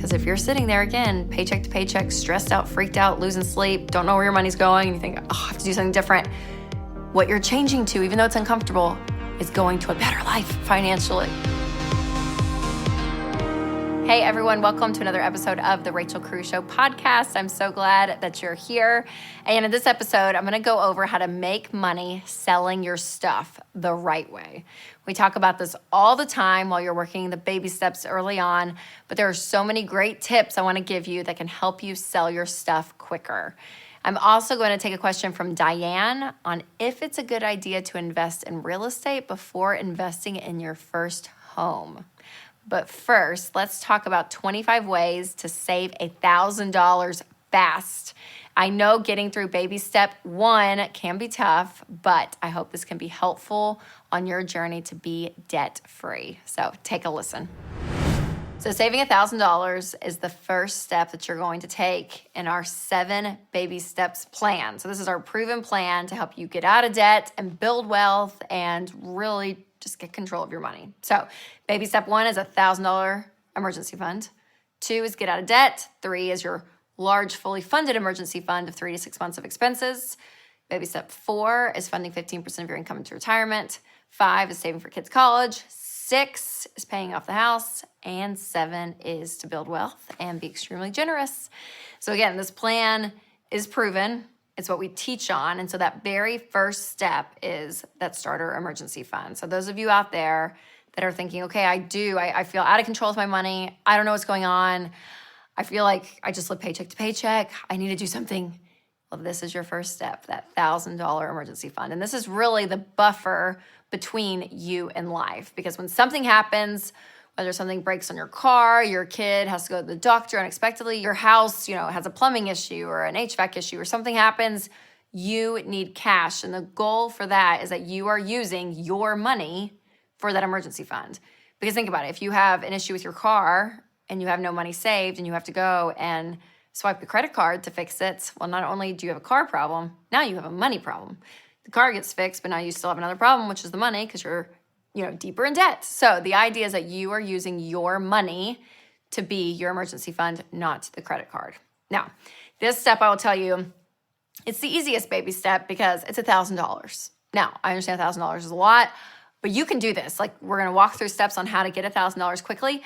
Because if you're sitting there again, paycheck to paycheck, stressed out, freaked out, losing sleep, don't know where your money's going, and you think, oh, I have to do something different, what you're changing to, even though it's uncomfortable, is going to a better life financially. Hey everyone, welcome to another episode of the Rachel Cruze Show podcast. I'm so glad that you're here. And in this episode, I'm gonna go over how to make money selling your stuff the right way. We talk about this all the time while you're working the baby steps early on, but there are so many great tips I wanna give you that can help you sell your stuff quicker. I'm also going to take a question from Diane on if it's a good idea to invest in real estate before investing in your first home. But first, let's talk about 25 ways to save $1,000 fast. I know getting through baby step 1 can be tough, but I hope this can be helpful on your journey to be debt-free. So take a listen. So saving $1,000 is the first step that you're going to take in our 7 baby steps plan. So this is our proven plan to help you get out of debt and build wealth and really just get control of your money. So baby step 1 is $1,000 emergency fund. 2 is get out of debt. 3 is your large, fully funded emergency fund of 3 to 6 months of expenses. Baby step 4 is funding 15% of your income into retirement. 5 is saving for kids' college. 6 is paying off the house. And 7 is to build wealth and be extremely generous. So again, this plan is proven. It's what we teach on. And so that very first step is that starter emergency fund. So those of you out there that are thinking, okay, I feel out of control with my money. I don't know what's going on. I feel like I just live paycheck to paycheck. I need to do something. Well, this is your first step, that $1,000 emergency fund. And this is really the buffer between you and life. Because when something happens, whether something breaks on your car, your kid has to go to the doctor unexpectedly, your house, has a plumbing issue or an HVAC issue or something happens, you need cash. And the goal for that is that you are using your money for that emergency fund. Because think about it, if you have an issue with your car and you have no money saved and you have to go and swipe the credit card to fix it, well, not only do you have a car problem, now you have a money problem. The car gets fixed, but now you still have another problem, which is the money because you're deeper in debt. So the idea is that you are using your money to be your emergency fund, not the credit card. Now, this step I will tell you, it's the easiest baby step because it's $1,000. Now, I understand $1,000 is a lot, but you can do this. Like, we're going to walk through steps on how to get $1,000 quickly.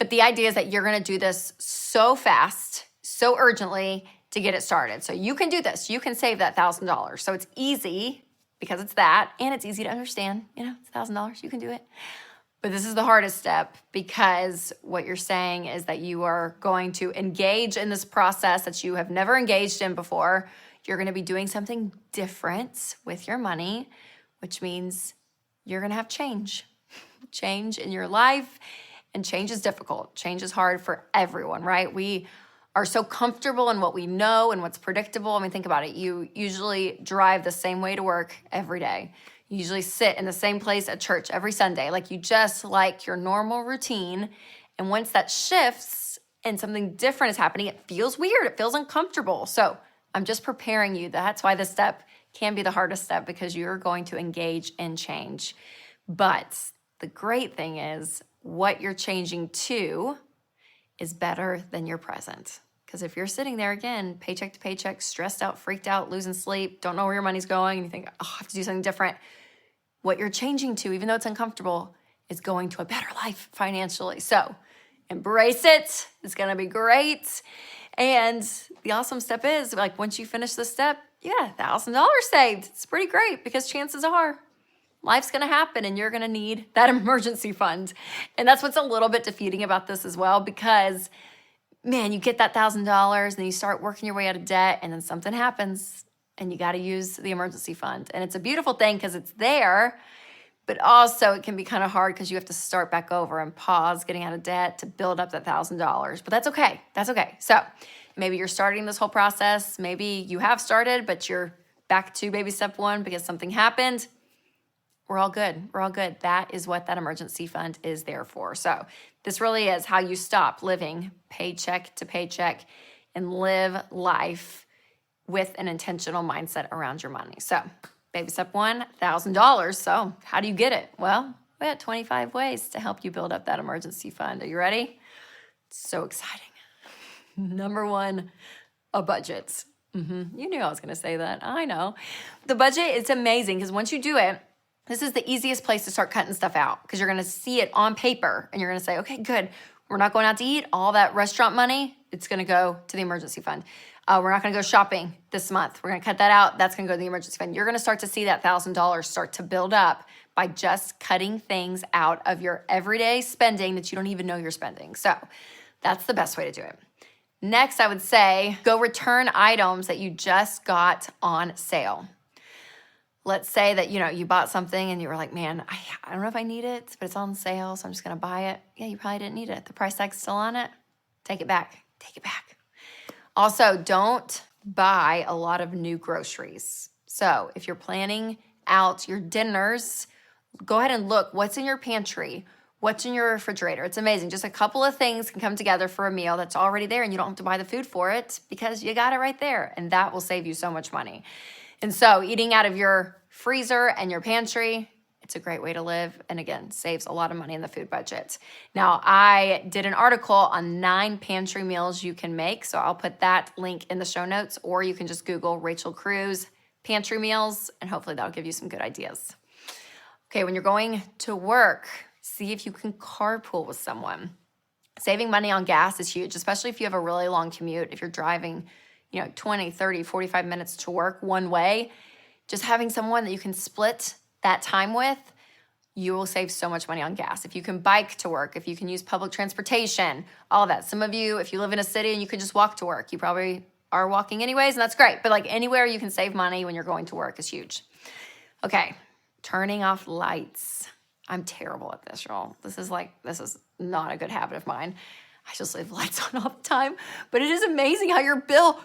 But the idea is that you're going to do this so fast, so urgently to get it started. So you can do this. You can save that $1,000. So it's easy because it's that, and it's easy to understand. It's $1,000, you can do it. But this is the hardest step because what you're saying is that you are going to engage in this process that you have never engaged in before. You're going to be doing something different with your money, which means you're going to have change in your life, and change is difficult. Change is hard for everyone, right? We are so comfortable in what we know and what's predictable. I mean, think about it. You usually drive the same way to work every day. You usually sit in the same place at church every Sunday. Like, you just like your normal routine. And once that shifts and something different is happening, it feels weird. It feels uncomfortable. So I'm just preparing you. That's why this step can be the hardest step, because you're going to engage in change. But the great thing is what you're changing to is better than your present. Because if you're sitting there again, paycheck to paycheck, stressed out, freaked out, losing sleep, don't know where your money's going, and you think, oh, I have to do something different, what you're changing to, even though it's uncomfortable, is going to a better life financially. So embrace it. It's going to be great. And the awesome step is, like, once you finish this step, you got $1,000 saved. It's pretty great because chances are life's going to happen and you're going to need that emergency fund. And that's what's a little bit defeating about this as well, because, man, you get that $1,000 and then you start working your way out of debt, and then something happens and you got to use the emergency fund. And it's a beautiful thing because it's there, but also it can be kind of hard because you have to start back over and pause getting out of debt to build up that $1,000. But that's okay. That's okay. So maybe you're starting this whole process. Maybe you have started, but you're back to baby step 1 because something happened. We're all good. We're all good. That is what that emergency fund is there for. So this really is how you stop living paycheck to paycheck and live life with an intentional mindset around your money. So baby step 1, $1,000. So how do you get it? Well, we got 25 ways to help you build up that emergency fund. Are you ready? So exciting. Number one, a budget. You knew I was going to say that. I know. The budget is amazing because once you do it, this is the easiest place to start cutting stuff out because you're going to see it on paper and you're going to say, okay, good. We're not going out to eat. All that restaurant money, it's going to go to the emergency fund. We're not going to go shopping this month. We're going to cut that out. That's going to go to the emergency fund. You're going to start to see that $1,000 start to build up by just cutting things out of your everyday spending that you don't even know you're spending. So that's the best way to do it. Next, I would say go return items that you just got on sale. Let's say that, you bought something and you were like, man, I don't know if I need it, but it's on sale, so I'm just going to buy it. Yeah, you probably didn't need it. The price tag's still on it. Take it back. Take it back. Also, don't buy a lot of new groceries. So if you're planning out your dinners, go ahead and look what's in your pantry. What's in your refrigerator? It's amazing. Just a couple of things can come together for a meal that's already there and you don't have to buy the food for it because you got it right there. And that will save you so much money. And so eating out of your freezer and your pantry, it's a great way to live. And again, saves a lot of money in the food budget. Now, I did an article on 9 pantry meals you can make. So I'll put that link in the show notes, or you can just Google Rachel Cruze pantry meals and hopefully that'll give you some good ideas. Okay, when you're going to work, see if you can carpool with someone. Saving money on gas is huge, especially if you have a really long commute. If you're driving, 20, 30, 45 minutes to work one way, just having someone that you can split that time with, you will save so much money on gas. If you can bike to work, if you can use public transportation, all of that. Some of you, if you live in a city and you could just walk to work, you probably are walking anyways, and that's great. But like anywhere you can save money when you're going to work is huge. Okay, turning off lights. I'm terrible at this, y'all. This is not a good habit of mine. I just leave lights on all the time. But it is amazing how your bill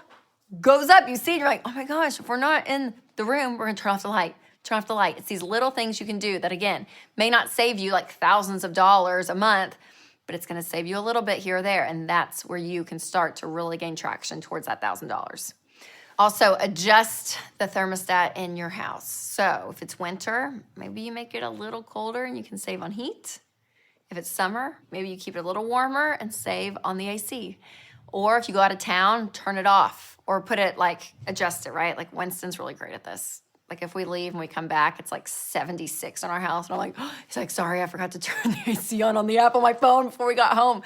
goes up. You see it, you're like, oh my gosh, if we're not in the room, we're gonna turn off the light. Turn off the light. It's these little things you can do that, again, may not save you like thousands of dollars a month, but it's gonna save you a little bit here or there. And that's where you can start to really gain traction towards that $1,000. Also, adjust the thermostat in your house. So if it's winter, maybe you make it a little colder and you can save on heat. If it's summer, maybe you keep it a little warmer and save on the AC. Or if you go out of town, turn it off or put it adjust it, right? Like Winston's really great at this. Like if we leave and we come back, it's like 76 in our house. And I'm like, he's like, sorry, I forgot to turn the AC on the app on my phone before we got home.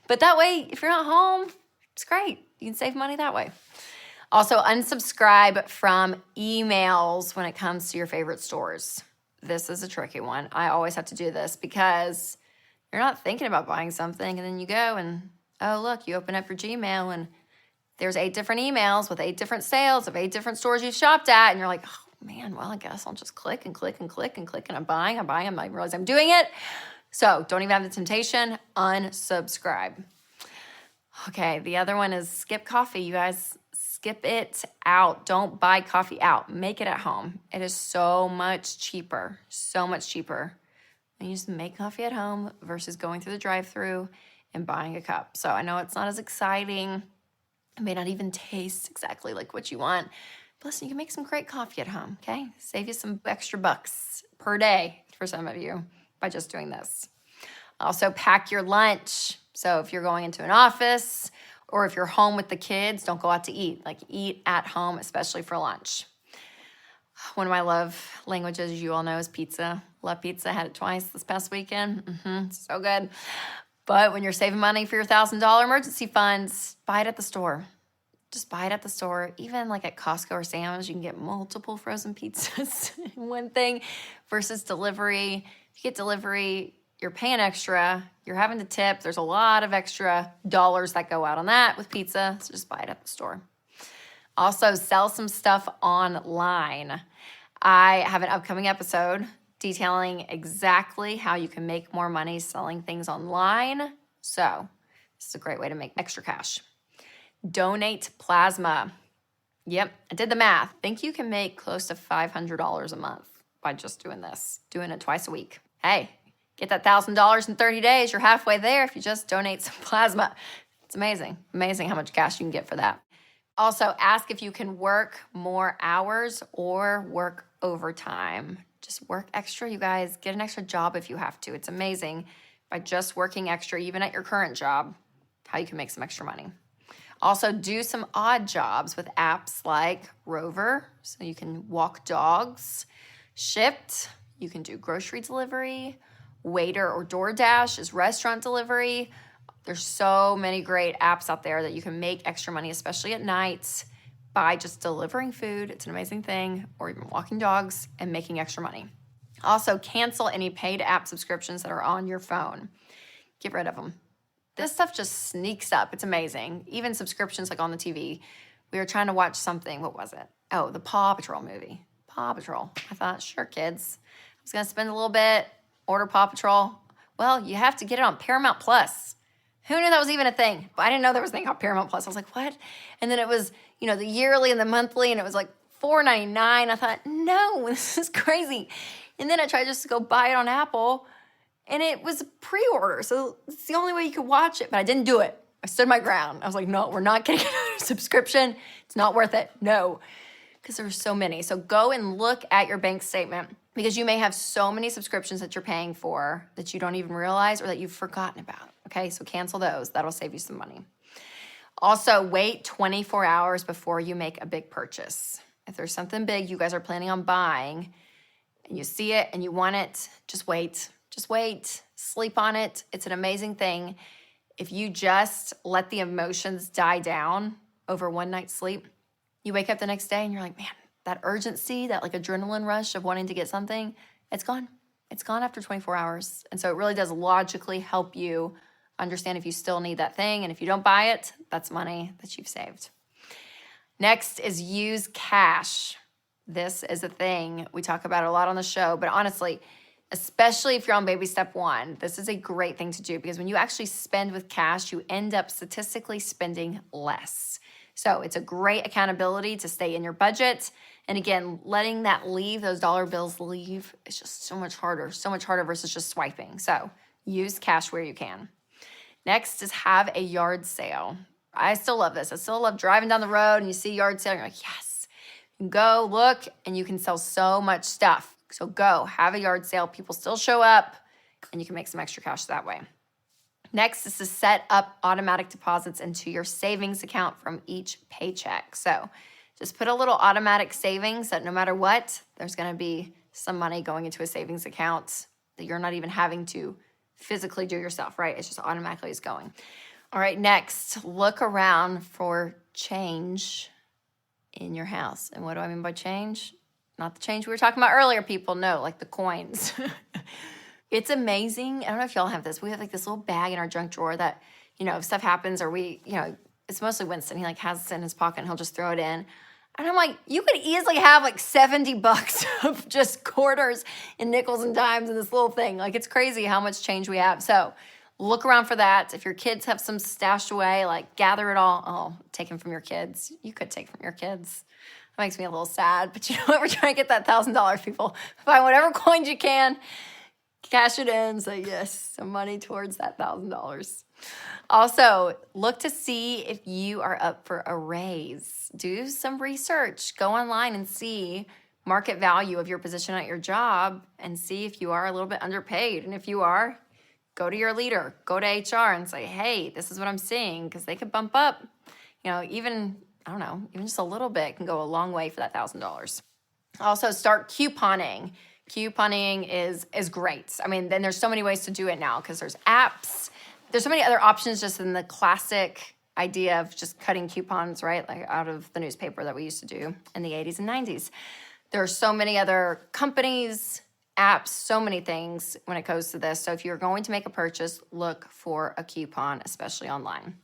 But that way, if you're not home, it's great. You can save money that way. Also, unsubscribe from emails when it comes to your favorite stores. This is a tricky one. I always have to do this because you're not thinking about buying something and then you go and, oh, look, you open up your Gmail and there's 8 different emails with 8 different sales of 8 different stores you've shopped at. And you're like, oh man, well, I guess I'll just click and click and click and click and I'm buying, I might realize I'm doing it. So don't even have the temptation, unsubscribe. Okay, the other one is skip coffee, you guys. Skip it out. Don't buy coffee out. Make it at home. It is so much cheaper when you just make coffee at home versus going through the drive-thru and buying a cup. So I know it's not as exciting. It may not even taste exactly like what you want. But listen, you can make some great coffee at home, okay? Save you some extra bucks per day for some of you by just doing this. Also, pack your lunch. So if you're going into an office or if you're home with the kids, don't go out to eat. Eat at home, especially for lunch. One of my love languages, you all know, is pizza. Love pizza. Had it twice this past weekend. So good. But when you're saving money for your $1,000 emergency funds, buy it at the store. Just buy it at the store. Even at Costco or Sam's, you can get multiple frozen pizzas in one thing versus delivery. If you get delivery, you're paying extra, you're having to tip. There's a lot of extra dollars that go out on that with pizza, so just buy it at the store. Also, sell some stuff online. I have an upcoming episode detailing exactly how you can make more money selling things online. So this is a great way to make extra cash. Donate plasma. Yep, I did the math. I think you can make close to $500 a month by just doing this, doing it twice a week. Hey, get that $1,000 in 30 days. You're halfway there if you just donate some plasma. It's amazing. Amazing how much cash you can get for that. Also, ask if you can work more hours or work overtime. Just work extra, you guys. Get an extra job if you have to. It's amazing by just working extra, even at your current job. how you can make some extra money. Also, do some odd jobs with apps like Rover, so you can walk dogs. Shipt, you can do grocery delivery. Waiter or DoorDash is restaurant delivery. There's so many great apps out there that you can make extra money, especially at night, by just delivering food. It's an amazing thing, or even walking dogs and making extra money. Also, cancel any paid app subscriptions that are on your phone. Get rid of them. This stuff just sneaks up. It's amazing. Even subscriptions like on the TV. We were trying to watch something. What was it? Oh, the Paw Patrol movie. Paw Patrol. I thought, sure, kids. I was going to spend a little bit, order Paw Patrol. Well, you have to get it on Paramount Plus. Who knew that was even a thing? I didn't know there was a thing called Paramount Plus. I was like, what? And then it was, the yearly and the monthly, and it was like $4.99. I thought, no, this is crazy. And then I tried just to go buy it on Apple, and it was a pre-order. So it's the only way you could watch it, but I didn't do it. I stood my ground. I was like, no, we're not getting another subscription. It's not worth it. No, because there's so many. So go and look at your bank statement, because you may have so many subscriptions that you're paying for that you don't even realize or that you've forgotten about. Okay, so cancel those. That'll save you some money. Also, wait 24 hours before you make a big purchase. If there's something big you guys are planning on buying and you see it and you want it, just wait. Just wait. Sleep on it. It's an amazing thing. If you just let the emotions die down over one night's sleep, you wake up the next day and you're like, man, that urgency, that like adrenaline rush of wanting to get something, it's gone. It's gone after 24 hours. And so it really does logically help you understand if you still need that thing. And if you don't buy it, that's money that you've saved. Next is use cash. This is a thing. We talk about it a lot on the show, but honestly, especially if you're on baby step 1, this is a great thing to do, because when you actually spend with cash, you end up statistically spending less. So it's a great accountability to stay in your budget. And again, letting that leave, those dollar bills leave, is just so much harder versus just swiping. So use cash where you can. Next is have a yard sale. I still love this. I still love driving down the road and you see yard sale and you're like, yes. You can go look and you can sell so much stuff. So go, have a yard sale. People still show up and you can make some extra cash that way. Next is to set up automatic deposits into your savings account from each paycheck. So just put a little automatic savings that no matter what, there's going to be some money going into a savings account that you're not even having to physically do yourself, right? It's just automatically is going. All right, next, look around for change in your house. And what do I mean by change? Not the change we were talking about earlier, people. No, like the coins. It's amazing. I don't know if y'all have this. We have like this little bag in our junk drawer that, if stuff happens or it's mostly Winston. He like has it in his pocket and he'll just throw it in. And I'm like, you could easily have like $70 of just quarters and nickels and dimes in this little thing. Like, it's crazy how much change we have. So look around for that. If your kids have some stashed away, like gather it all. Oh, take them from your kids. You could take from your kids. That makes me a little sad. But you know what? We're trying to get that $1,000, people. Find whatever coins you can. Cash it in. Say yes, some money towards that $1,000. Also, look to see if you are up for a raise. Do some research. Go online and see market value of your position at your job and see if you are a little bit underpaid. And if you are, go to your leader, go to HR and say, hey, this is what I'm seeing, because they could bump up, even just a little bit can go a long way for that $1,000. Also, start couponing. Couponing is great. I mean, then there's so many ways to do it now because there's apps. There's so many other options just in the classic idea of just cutting coupons, right? Like out of the newspaper that we used to do in the 80s and 90s. There are so many other companies, apps, so many things when it goes to this. So if you're going to make a purchase, look for a coupon, especially online.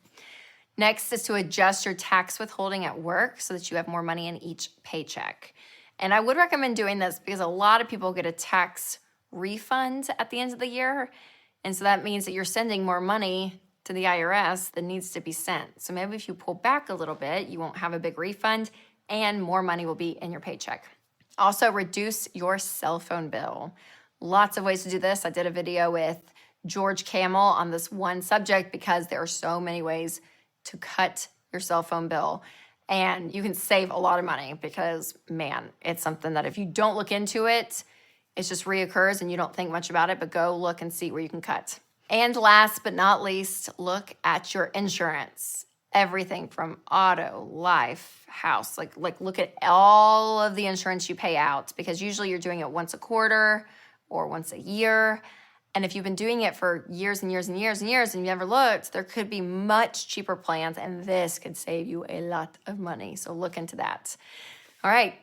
Next is to adjust your tax withholding at work so that you have more money in each paycheck. And I would recommend doing this because a lot of people get a tax refund at the end of the year. And so that means that you're sending more money to the IRS than needs to be sent. So maybe if you pull back a little bit, you won't have a big refund and more money will be in your paycheck. Also, reduce your cell phone bill. Lots of ways to do this. I did a video with George Camel on this one subject because there are so many ways to cut your cell phone bill. And you can save a lot of money because, man, it's something that if you don't look into it, it just reoccurs and you don't think much about it, but go look and see where you can cut. And last but not least, look at your insurance. Everything from auto, life, house. Like look at all of the insurance you pay out, because usually you're doing it once a quarter or once a year. And if you've been doing it for years and years and years and years and you never looked, there could be much cheaper plans, and this could save you a lot of money. So look into that. All right,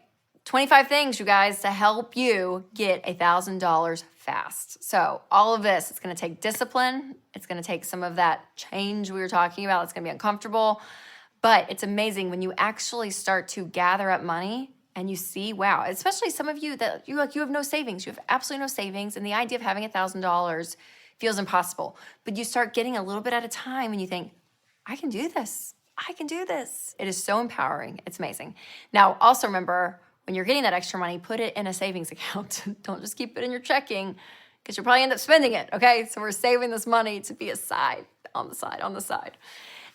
25 things, you guys, to help you get $1,000 fast. So all of this, it's gonna take discipline. It's gonna take some of that change we were talking about. It's gonna be uncomfortable, but it's amazing when you actually start to gather up money and you see, wow, especially some of you that you have no savings. You have absolutely no savings, and the idea of having $1,000 feels impossible. But you start getting a little bit at a time and you think, I can do this. I can do this. It is so empowering. It's amazing. Now, also remember, when you're getting that extra money, put it in a savings account. Don't just keep it in your checking, because you'll probably end up spending it, okay? So we're saving this money to be aside, on the side.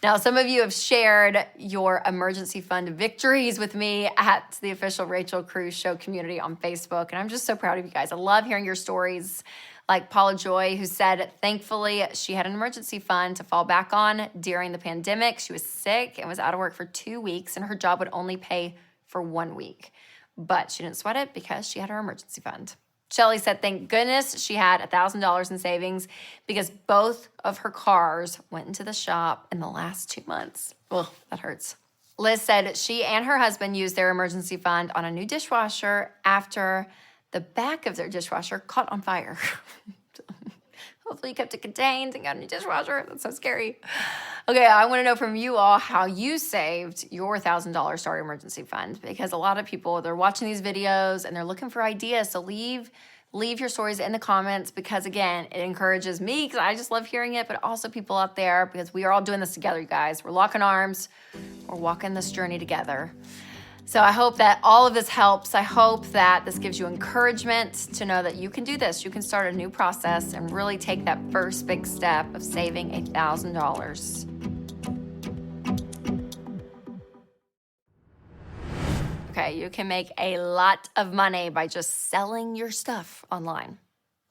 Now, some of you have shared your emergency fund victories with me at the official Rachel Cruze Show community on Facebook, and I'm just so proud of you guys. I love hearing your stories, like Paula Joy, who said, thankfully, she had an emergency fund to fall back on during the pandemic. She was sick and was out of work for 2 weeks, and her job would only pay for 1 week. But she didn't sweat it because she had her emergency fund. Shelly said, thank goodness she had $1,000 in savings, because both of her cars went into the shop in the last 2 months. Ugh, that hurts. Liz said she and her husband used their emergency fund on a new dishwasher after the back of their dishwasher caught on fire. Hopefully you kept it contained and got a new dishwasher. That's so scary. Okay, I want to know from you all how you saved your $1,000 starter emergency fund, because a lot of people, they're watching these videos and they're looking for ideas. So leave your stories in the comments, because again, it encourages me, because I just love hearing it, but also people out there, because we are all doing this together, you guys. We're locking arms. We're walking this journey together. So I hope that all of this helps. I hope that this gives you encouragement to know that you can do this. You can start a new process and really take that first big step of saving $1,000. Okay, you can make a lot of money by just selling your stuff online.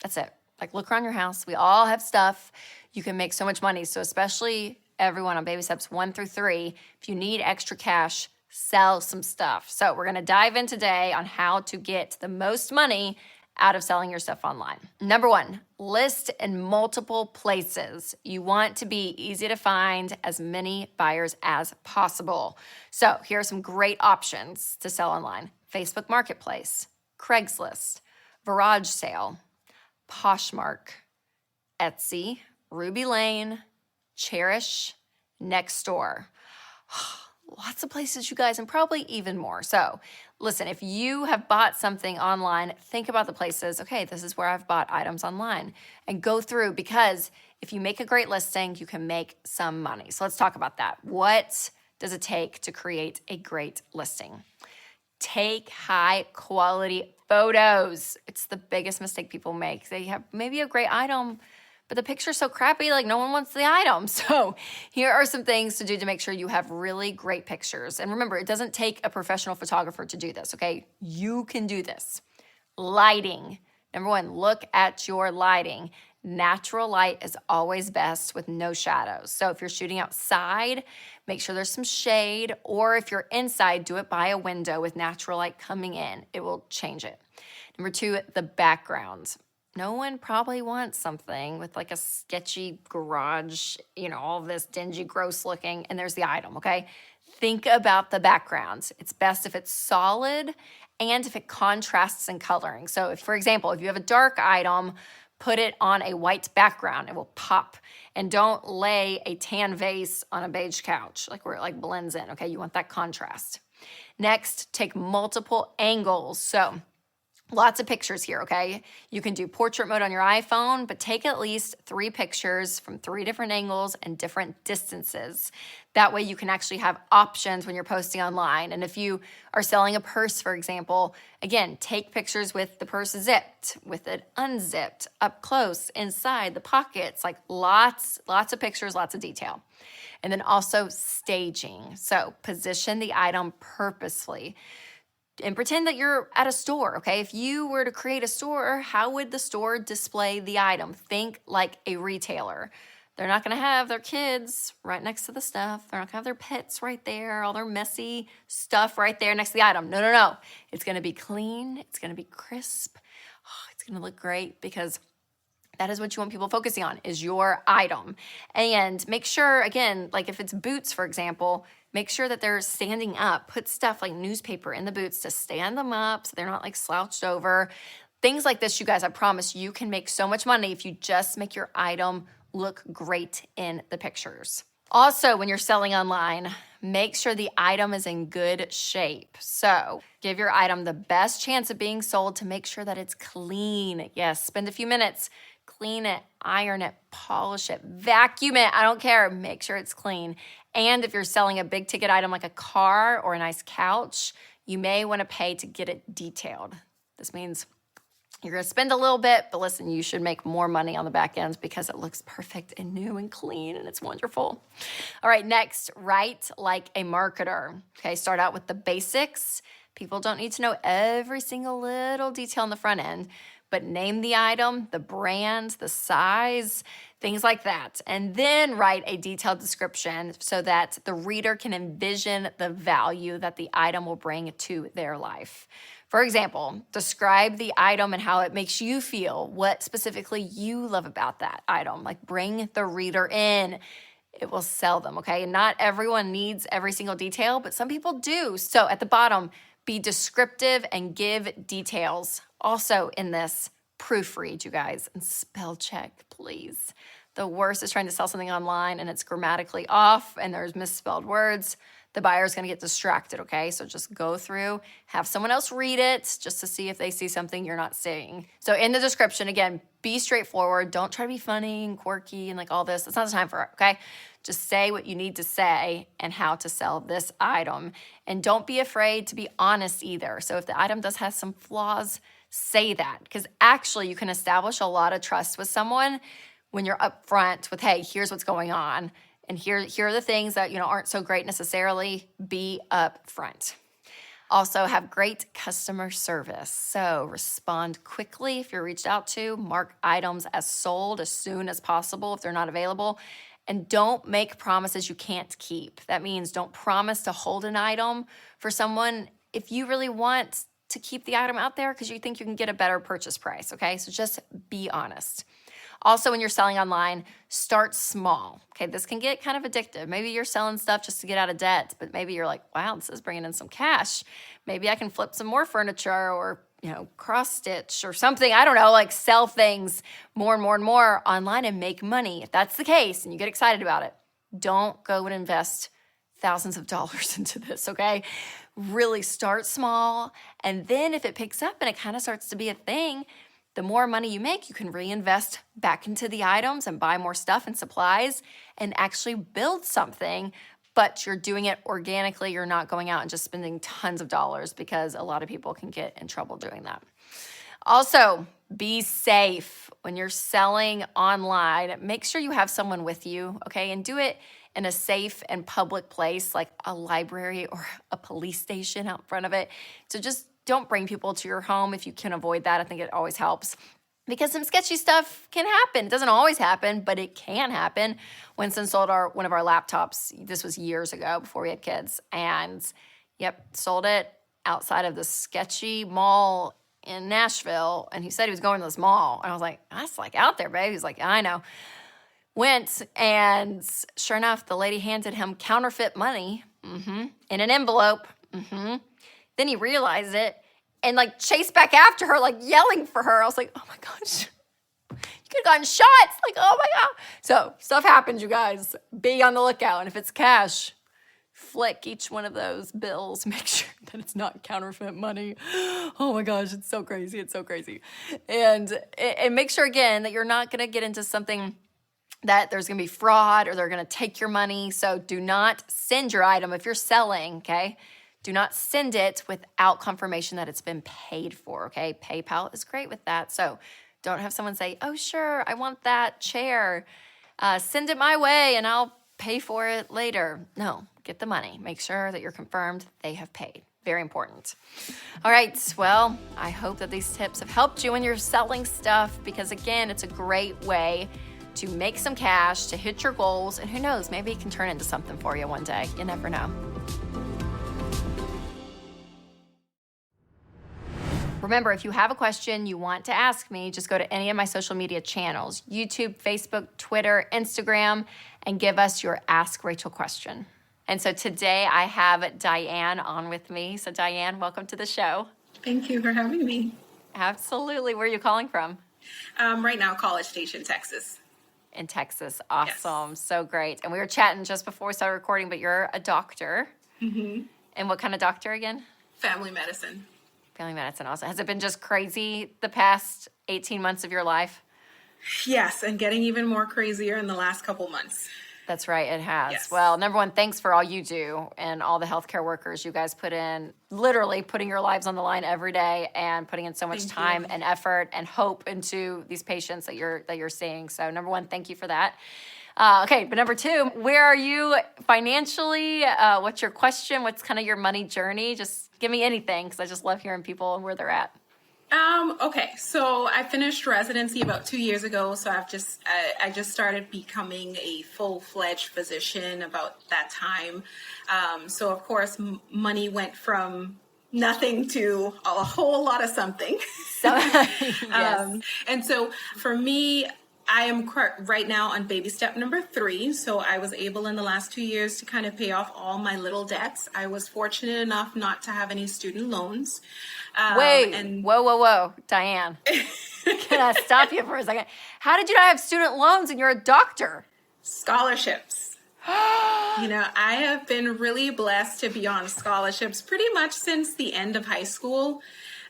That's it. Like, look around your house. We all have stuff. You can make so much money. So especially everyone on baby steps 1 through 3, if you need extra cash, sell some stuff. So we're gonna dive in today on how to get the most money out of selling your stuff online. Number 1, list in multiple places. You want to be easy to find as many buyers as possible. So here are some great options to sell online: Facebook Marketplace, Craigslist, Garage Sale, Poshmark, Etsy, Ruby Lane, Cherish, Nextdoor. Lots of places, you guys, and probably even more. So listen, if you have bought something online, think about the places. Okay, this is where I've bought items online, and go through, because if you make a great listing, you can make some money. So let's talk about that. What does it take to create a great listing? Take high quality photos. It's the biggest mistake people make. They have maybe a great item, but the picture's so crappy, like no one wants the item. So here are some things to do to make sure you have really great pictures. And remember, it doesn't take a professional photographer to do this, okay? You can do this. Lighting. Number 1, look at your lighting. Natural light is always best with no shadows. So if you're shooting outside, make sure there's some shade, or if you're inside, do it by a window with natural light coming in. It will change it. Number 2, the background. No one probably wants something with like a sketchy garage, all this dingy, gross looking, and there's the item, okay? Think about the backgrounds. It's best if it's solid and if it contrasts in coloring. So if, for example, if you have a dark item, put it on a white background. It will pop. And don't lay a tan vase on a beige couch, like where it like blends in, okay? You want that contrast. Next, take multiple angles. So lots of pictures here, okay? You can do portrait mode on your iPhone, but take at least 3 pictures from 3 different angles and different distances. That way you can actually have options when you're posting online. And if you are selling a purse, for example, again, take pictures with the purse zipped, with it unzipped, up close, inside, the pockets, like lots of pictures, lots of detail. And then also staging. So position the item purposefully. And pretend that you're at a store, okay? If you were to create a store, how would the store display the item? Think like a retailer. They're not gonna have their kids right next to the stuff. They're not gonna have their pets right there, all their messy stuff right there next to the item. No, no, no. It's gonna be clean. It's gonna be crisp. Oh, it's gonna look great because that is what you want people focusing on, is your item. And make sure, again, like if it's boots, for example, make sure that they're standing up. Put stuff like newspaper in the boots to stand them up so they're not like slouched over. Things like this, you guys, I promise you can make so much money if you just make your item look great in the pictures. Also, when you're selling online, make sure the item is in good shape. So give your item the best chance of being sold to make sure that it's clean. Yes, spend a few minutes, clean it, iron it, polish it, vacuum it. I don't care. Make sure it's clean. And if you're selling a big ticket item like a car or a nice couch, you may want to pay to get it detailed. This means you're going to spend a little bit, but listen, you should make more money on the back end because it looks perfect and new and clean and it's wonderful. All right, next, write like a marketer. Okay, start out with the basics. People don't need to know every single little detail on the front end, but name the item, the brand, the size, things like that. And then write a detailed description so that the reader can envision the value that the item will bring to their life. For example, describe the item and how it makes you feel, what specifically you love about that item. Like bring the reader in. It will sell them, okay? And not everyone needs every single detail, but some people do. So at the bottom, be descriptive and give details. Also in this, proofread, you guys, and spell check, please. The worst is trying to sell something online and it's grammatically off and there's misspelled words. The buyer's gonna get distracted, okay? So just go through, have someone else read it just to see if they see something you're not seeing. So in the description, again, be straightforward. Don't try to be funny and quirky and like all this. It's not the time for it, okay? Just say what you need to say and how to sell this item. And don't be afraid to be honest either. So if the item does have some flaws, say that. Because actually you can establish a lot of trust with someone when you're upfront with, hey, here's what's going on. And here are the things that, aren't so great necessarily. Be upfront. Also, have great customer service. So respond quickly if you're reached out to. Mark items as sold as soon as possible if they're not available. And don't make promises you can't keep. That means don't promise to hold an item for someone if you really want to keep the item out there because you think you can get a better purchase price, okay? So just be honest. Also, when you're selling online, start small. Okay, this can get kind of addictive. Maybe you're selling stuff just to get out of debt, but maybe you're like, wow, this is bringing in some cash. Maybe I can flip some more furniture or, cross stitch or something. I don't know, like sell things more and more and more online and make money. If that's the case and you get excited about it, don't go and invest thousands of dollars into this, okay? Really start small. And then if it picks up and it kind of starts to be a thing, the more money you make, you can reinvest back into the items and buy more stuff and supplies and actually build something, but you're doing it organically. You're not going out and just spending tons of dollars because a lot of people can get in trouble doing that. Also, be safe when you're selling online. Make sure you have someone with you, okay? And do it in a safe and public place like a library or a police station out in front of it. So just don't bring people to your home if you can avoid that. I think it always helps because some sketchy stuff can happen. It doesn't always happen, but it can happen. Winston sold one of our laptops. This was years ago before we had kids. And sold it outside of the sketchy mall in Nashville. And he said he was going to this mall. And I was like, that's like out there, babe. He's like, I know. Went, and sure enough, the lady handed him counterfeit money in an envelope. Then he realized it and like chased back after her, like yelling for her. I was like, oh my gosh, you could have gotten shot. Like, oh my God. So stuff happens, you guys. Be on the lookout. And if it's cash, flick each one of those bills. Make sure that it's not counterfeit money. Oh my gosh, it's so crazy. It's so crazy. And make sure, again, that you're not going to get into something that there's going to be fraud or they're going to take your money. So do not send your item if you're selling, okay? Do not send it without confirmation that it's been paid for, okay? PayPal is great with that. So don't have someone say, oh, sure, I want that chair. Send it my way and I'll pay for it later. No, get the money. Make sure that you're confirmed they have paid. Very important. All right. Well, I hope that these tips have helped you when you're selling stuff because, again, it's a great way to make some cash, to hit your goals, and who knows, maybe it can turn into something for you one day. You never know. Remember, if you have a question you want to ask me, just go to any of my social media channels, YouTube, Facebook, Twitter, Instagram, and give us your Ask Rachel question. And so today I have Diane on with me. So Diane, welcome to the show. Thank you for having me. Absolutely. Where are you calling from? Right now, College Station, Texas. In Texas. Awesome. Yes. So great. And we were chatting just before we started recording, but you're a doctor. Mm-hmm. And what kind of doctor again? Family medicine. Family medicine also. Has it been just crazy the past 18 months of your life? Yes, and getting even more crazier in the last couple months. That's right, it has. Yes. Well, number one, thanks for all you do and all the healthcare workers you guys put in, literally putting your lives on the line every day and putting in so much time and effort and hope into these patients that you're seeing. So number one, thank you for that. Okay, but number two, where are you financially? What's your question? What's kind of your money journey? Just give me anything because I just love hearing people and where they're at. Okay, so I finished residency about 2 years ago. So I just started becoming a full-fledged physician about that time. So of course, money went from nothing to a whole lot of something. So, yes. And so for me, I am right now on baby step number 3. So I was able in the last 2 years to kind of pay off all my little debts. I was fortunate enough not to have any student loans. Whoa, Diane. Can I stop you for a second? How did you not have student loans and you're a doctor? Scholarships. I have been really blessed to be on scholarships pretty much since the end of high school.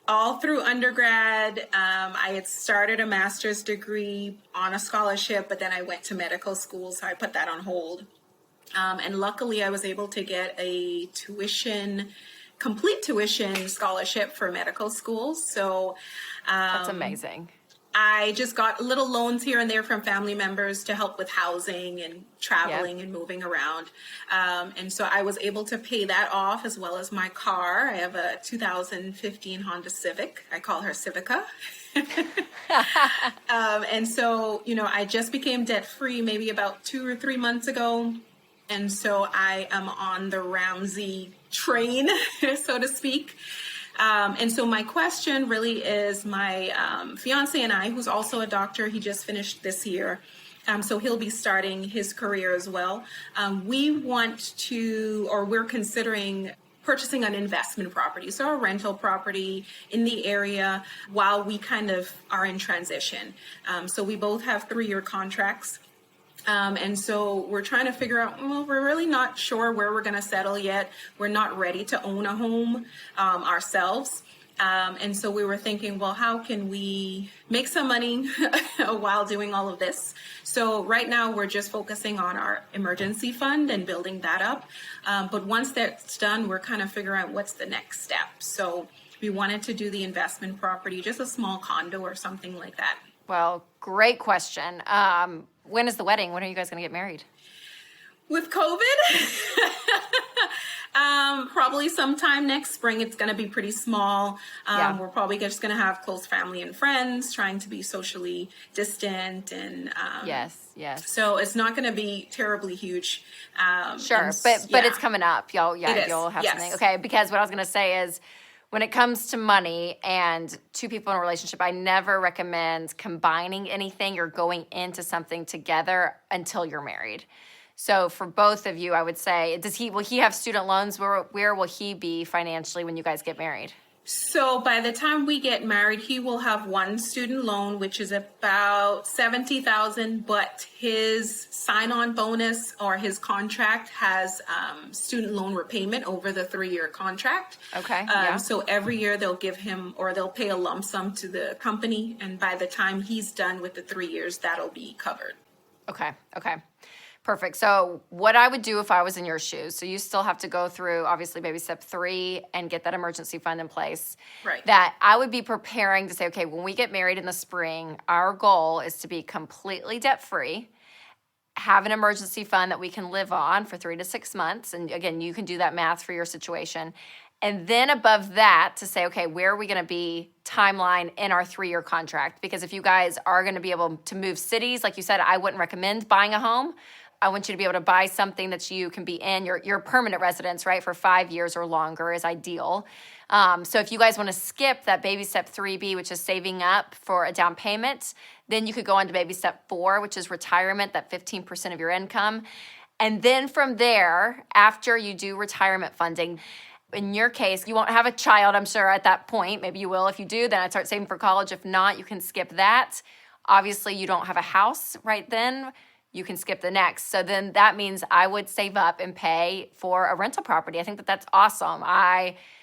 All through undergrad, I had started a master's degree on a scholarship, but then I went to medical school, so I put that on hold. And luckily, I was able to get a complete tuition scholarship for medical school. So that's amazing. I just got little loans here and there from family members to help with housing and traveling and moving around. And so I was able to pay that off as well as my car. I have a 2015 Honda Civic. I call her Civica. And so, I just became debt free maybe about 2 or 3 months ago. And so I am on the Ramsey train, so to speak. And so my question really is my fiance and I, who's also a doctor, he just finished this year. So he'll be starting his career as well. We're considering purchasing an investment property, so a rental property in the area while we kind of are in transition. So we both have 3-year contracts. And so we're trying to figure out, we're really not sure where we're going to settle yet. We're not ready to own a home ourselves. And so we were thinking, how can we make some money while doing all of this? So right now we're just focusing on our emergency fund and building that up. But once that's done, we're kind of figuring out what's the next step. So we wanted to do the investment property, just a small condo or something like that. Well, great question. When is the wedding? When are you guys going to get married? With COVID, probably sometime next spring. It's going to be pretty small. We're probably just going to have close family and friends, trying to be socially distant. And yes. So it's not going to be terribly huge. Sure, but it's coming up. You'll have something. Okay, because what I was going to say is, when it comes to money and two people in a relationship, I never recommend combining anything or going into something together until you're married. So for both of you, I would say, will he have student loans? Where will he be financially when you guys get married? So by the time we get married, he will have one student loan, which is about $70,000, but his sign-on bonus or his contract has student loan repayment over the 3-year contract. Okay. So every year they'll give him, or they'll pay a lump sum to the company, and by the time he's done with the 3 years, that'll be covered. Okay. Perfect. So what I would do if I was in your shoes, so you still have to go through, obviously, baby step 3 and get that emergency fund in place. Right. That I would be preparing to say, okay, when we get married in the spring, our goal is to be completely debt-free, have an emergency fund that we can live on for 3 to 6 months. And again, you can do that math for your situation. And then above that to say, okay, where are we going to be timeline in our 3-year contract? Because if you guys are going to be able to move cities, like you said, I wouldn't recommend buying a home. I want you to be able to buy something that you can be in your permanent residence, right? For 5 years or longer is ideal. So if you guys want to skip that baby step 3B, which is saving up for a down payment, then you could go on to baby step 4, which is retirement, that 15% of your income. And then from there, after you do retirement funding, in your case, you won't have a child, I'm sure, at that point. Maybe you will. If you do, then I'd start saving for college. If not, you can skip that. Obviously, you don't have a house right then. You can skip the next. So then that means I would save up and pay for a rental property. I think that that's awesome.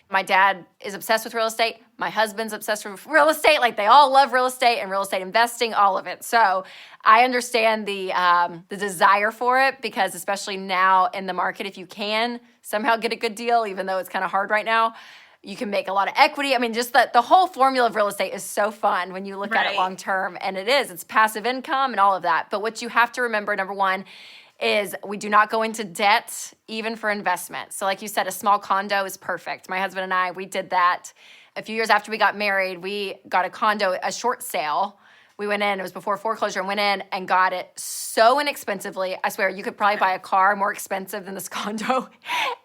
My dad is obsessed with real estate. My husband's obsessed with real estate. Like, they all love real estate and real estate investing, all of it. So I understand the desire for it, because especially now in the market, if you can somehow get a good deal, even though it's kind of hard right now, you can make a lot of equity. I mean, just the whole formula of real estate is so fun when you look at it long term. And it's passive income and all of that. But what you have to remember, number one, is we do not go into debt even for investment. So like you said, a small condo is perfect. My husband and I, we did that. A few years after we got married, we got a condo, a short sale. We went in, it was before foreclosure, and went in and got it so inexpensively. I swear, you could probably buy a car more expensive than this condo.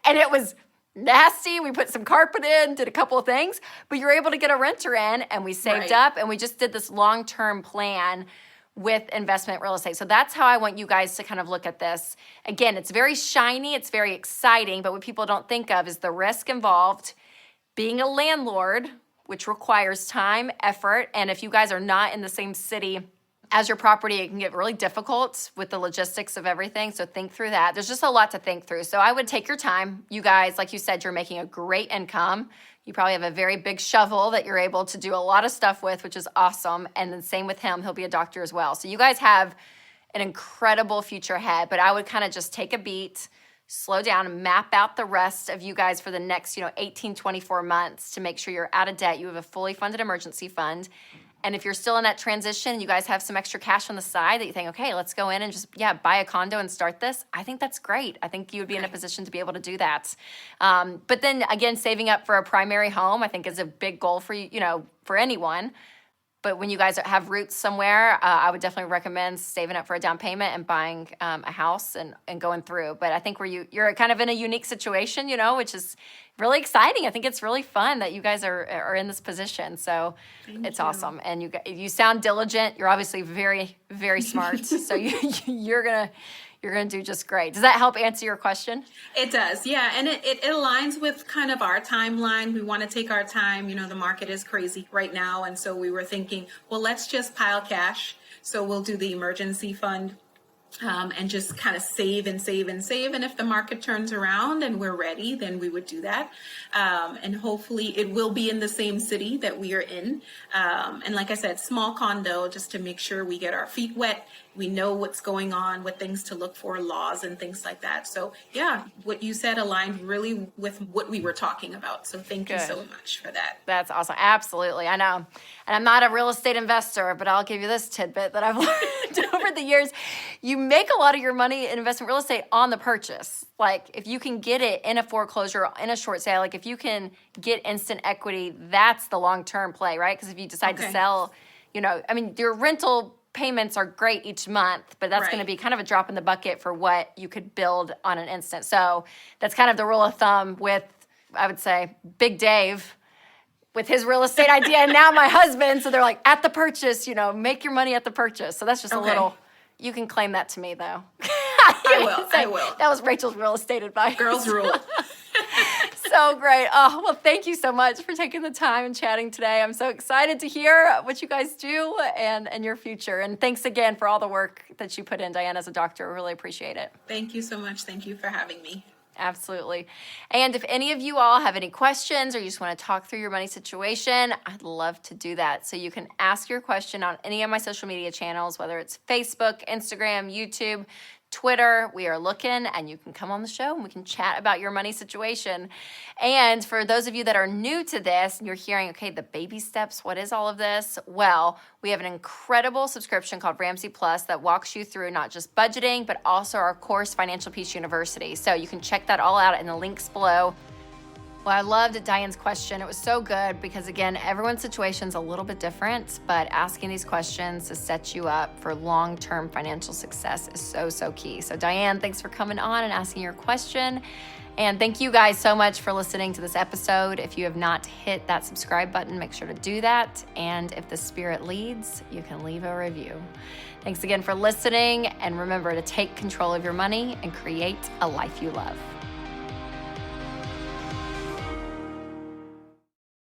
And it was nasty. We put some carpet in, did a couple of things, but you're able to get a renter in, and we saved up, and we just did this long-term plan with investment real estate. So that's how I want you guys to kind of look at this. Again, it's very shiny, it's very exciting, but what people don't think of is the risk involved being a landlord, which requires time, effort, and if you guys are not in the same city as your property, it can get really difficult with the logistics of everything. So think through that. There's just a lot to think through. So I would take your time. You guys, like you said, you're making a great income. You probably have a very big shovel that you're able to do a lot of stuff with, which is awesome. And then same with him. He'll be a doctor as well. So you guys have an incredible future ahead. But I would kind of just take a beat, slow down, and map out the rest of you guys for the next 18, 24 months to make sure you're out of debt. You have a fully funded emergency fund. And if you're still in that transition, you guys have some extra cash on the side that you think, okay, let's go in and just, buy a condo and start this. I think that's great. I think you would be in a position to be able to do that. But then again, saving up for a primary home, I think is a big goal for you, for anyone. But when you guys have roots somewhere, I would definitely recommend saving up for a down payment and buying a house and going through. But I think you're kind of in a unique situation, which is really exciting. I think it's really fun that you guys are in this position. So it's awesome. And you sound diligent. You're obviously very, very smart. So you're gonna do just great. Does that help answer your question? It does, yeah. And it aligns with kind of our timeline. We want to take our time. The market is crazy right now. And so we were thinking, well, let's just pile cash. So we'll do the emergency fund and just kind of save and save and save. And if the market turns around and we're ready, then we would do that. And hopefully it will be in the same city that we are in. And like I said, small condo, just to make sure we get our feet wet. We know what's going on, what things to look for, laws and things like that. So yeah, what you said aligned really with what we were talking about. So thank you so much for that. That's awesome. Absolutely. I know. And I'm not a real estate investor, but I'll give you this tidbit that I've learned over the years. You make a lot of your money in investment real estate on the purchase. Like if you can get it in a foreclosure, in a short sale, like if you can get instant equity, that's the long-term play, right? Because if you decide to sell, your rental payments are great each month, but that's going to be kind of a drop in the bucket for what you could build on an instant. So that's kind of the rule of thumb with, I would say, Big Dave with his real estate idea, and now my husband. So they're like, at the purchase, make your money at the purchase. So that's just a little, you can claim that to me though. I will. That was Rachel's real estate advice. Girls rule. So great. Oh, well, thank you so much for taking the time and chatting today. I'm so excited to hear what you guys do and your future. And thanks again for all the work that you put in, Diane, as a doctor. I really appreciate it. Thank you so much. Thank you for having me. Absolutely. And if any of you all have any questions or you just want to talk through your money situation, I'd love to do that. So you can ask your question on any of my social media channels, whether it's Facebook, Instagram, YouTube, Twitter. We are looking, and you can come on the show and we can chat about your money situation. And for those of you that are new to this and you're hearing, okay, the baby steps, what is all of this? Well, we have an incredible subscription called Ramsey Plus that walks you through not just budgeting, but also our course, Financial Peace University. So you can check that all out in the links below. Well, I loved Diane's question. It was so good because, again, everyone's situation's a little bit different, but asking these questions to set you up for long-term financial success is so, so key. So Diane, thanks for coming on and asking your question. And thank you guys so much for listening to this episode. If you have not hit that subscribe button, make sure to do that. And if the Spirit leads, you can leave a review. Thanks again for listening. And remember to take control of your money and create a life you love.